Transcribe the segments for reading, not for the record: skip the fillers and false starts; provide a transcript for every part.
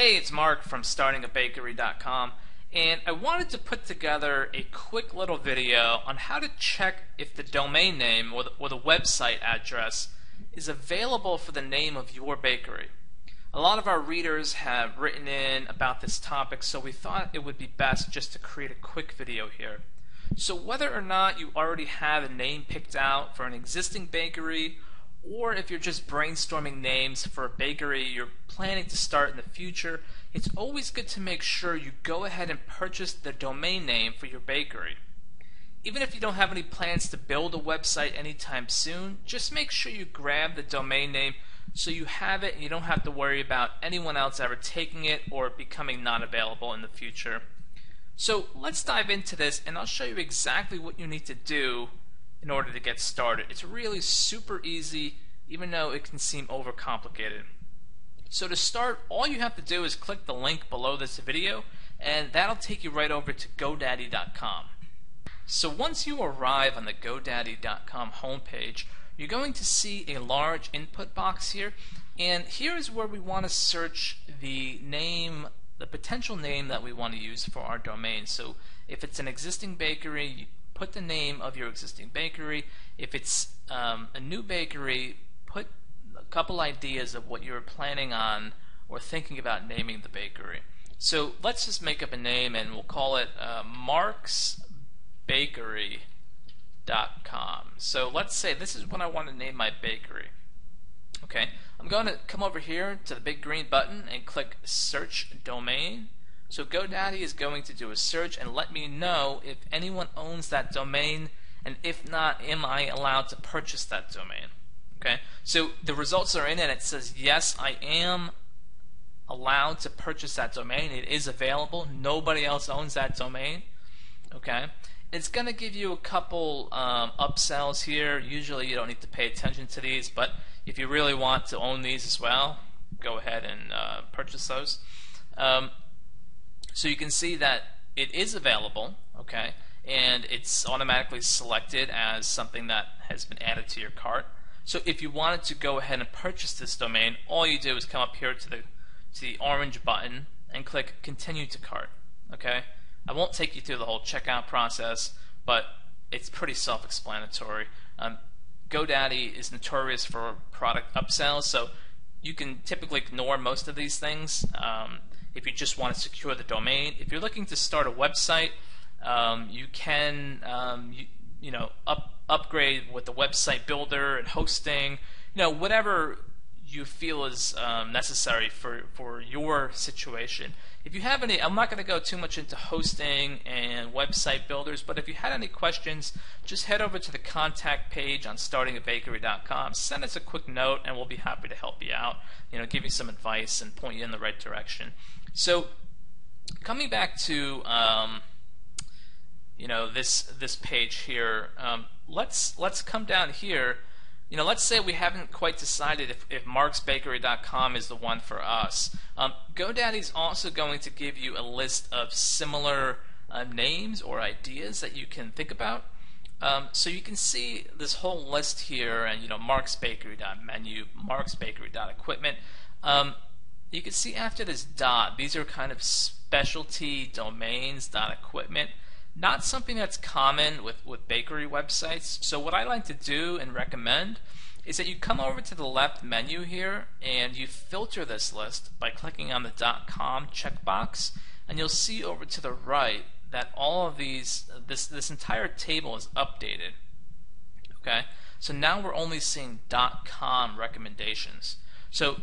Hey, it's Mark from StartingABakery.com, and I wanted to put together a quick little video on how to check if the domain name or the website address is available for the name of your bakery. A lot of our readers have written in about this topic, so we thought it would be best just to create a quick video here. So whether or not you already have a name picked out for an existing bakery, or if you're just brainstorming names for a bakery you're planning to start in the future, it's always good to make sure you go ahead and purchase the domain name for your bakery. Even if you don't have any plans to build a website anytime soon, just make sure you grab the domain name so you have it and you don't have to worry about anyone else ever taking it or becoming not available in the future. So let's dive into this, and I'll show you exactly what you need to do in order to get started. It's really super easy, even though it can seem overcomplicated. So to start, all you have to do is click the link below this video, and that'll take you right over to GoDaddy.com. So once you arrive on the GoDaddy.com homepage, you're going to see a large input box here, and here is where we want to search the name, the potential name that we want to use for our domain. So if it's an existing bakery, put the name of your existing bakery. If it's a new bakery, put a couple ideas of what you're planning on or thinking about naming the bakery. So let's just make up a name and we'll call it marksbakery.com. So let's say this is what I want to name my bakery. Okay, I'm going to come over here to the big green button and click Search Domain. So GoDaddy is going to do a search and let me know if anyone owns that domain, and if not, am I allowed to purchase that domain? Okay, so the results are in and it says yes, I am allowed to purchase that domain. It is available. Nobody else owns that domain. Okay, it's going to give you a couple upsells here. Usually you don't need to pay attention to these, but if you really want to own these as well, go ahead and purchase those. So you can see that it is available, okay, and it's automatically selected as something that has been added to your cart. So if you wanted to go ahead and purchase this domain, all you do is come up here to the orange button and click Continue to Cart. Okay, I won't take you through the whole checkout process, but it's pretty self-explanatory. GoDaddy is notorious for product upsells, so you can typically ignore most of these things. If you just want to secure the domain, if you're looking to start a website, you can upgrade with the website builder and hosting, whatever you feel is necessary for your situation. If you have any, I'm not going to go too much into hosting and website builders, but if you had any questions, just head over to the contact page on StartingABakery.com, send us a quick note, and we'll be happy to help you out, give you some advice and point you in the right direction. So coming back to this page here, let's come down here. Let's say we haven't quite decided if marksbakery.com is the one for us. GoDaddy's also going to give you a list of similar names or ideas that you can think about. So you can see this whole list here, and marksbakery.menu, marksbakery.equipment. You can see after this dot, these are kind of specialty domains, .equipment. Not something that's common with bakery websites. So what I like to do and recommend is that you come over to the left menu here and you filter this list by clicking on the .com checkbox, and you'll see over to the right that all of these, this entire table is updated. Okay, so now we're only seeing .com recommendations. So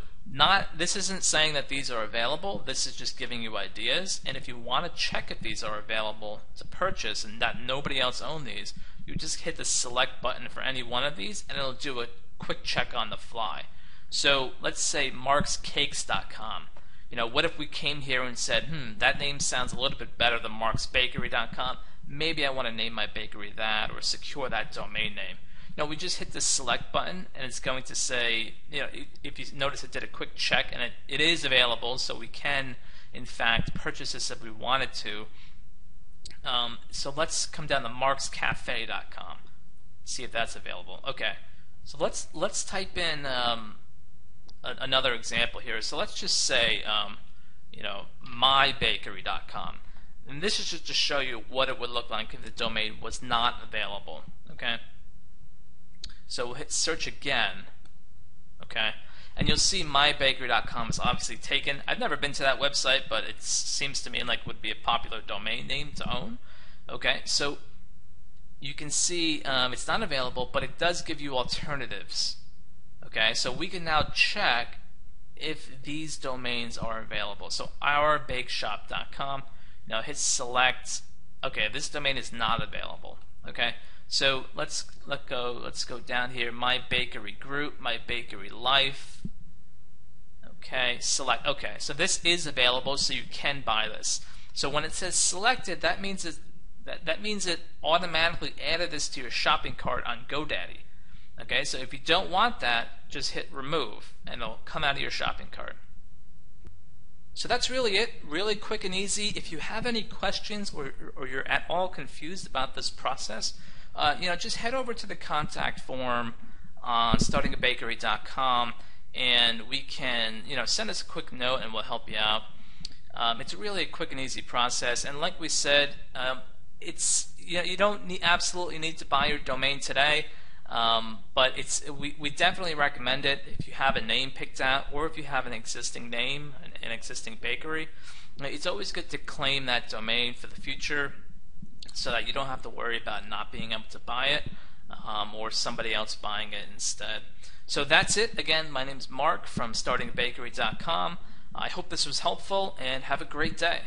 this isn't saying that these are available, this is just giving you ideas, and if you want to check if these are available to purchase and that nobody else owns these, you just hit the select button for any one of these and it'll do a quick check on the fly. So let's say markscakes.com. What if we came here and said, that name sounds a little bit better than marksbakery.com, maybe I want to name my bakery that or secure that domain name. We just hit the select button and it's going to say, if you notice it did a quick check and it is available, so we can in fact purchase this if we wanted to. So let's come down to markscafe.com, see if that's available. Okay, so let's type in another example here. So let's just say mybakery.com. And this is just to show you what it would look like if the domain was not available. Okay, so we'll hit search again. Okay, and you'll see mybakery.com is obviously taken. I've never been to that website, but it seems to me like it would be a popular domain name to own. Okay, so you can see it's not available, but it does give you alternatives. Okay, so we can now check if these domains are available. So ourbakeshop.com. Now hit select. Okay, this domain is not available. Okay, so let's go down here. My Bakery Group, My Bakery Life. Okay, select. Okay, so this is available, so you can buy this. So when it says selected, that means it automatically added this to your shopping cart on GoDaddy. Okay, so if you don't want that, just hit remove and it'll come out of your shopping cart. So that's really it, really quick and easy. If you have any questions or you're at all confused about this process, just head over to the contact form on startingabakery.com and we can send us a quick note and we'll help you out. It's really a quick and easy process, and like we said, you don't absolutely need to buy your domain today. But we definitely recommend it if you have a name picked out or if you have an existing name, an existing bakery. It's always good to claim that domain for the future so that you don't have to worry about not being able to buy it or somebody else buying it instead. So that's it. Again, my name is Mark from startingabakery.com. I hope this was helpful and have a great day.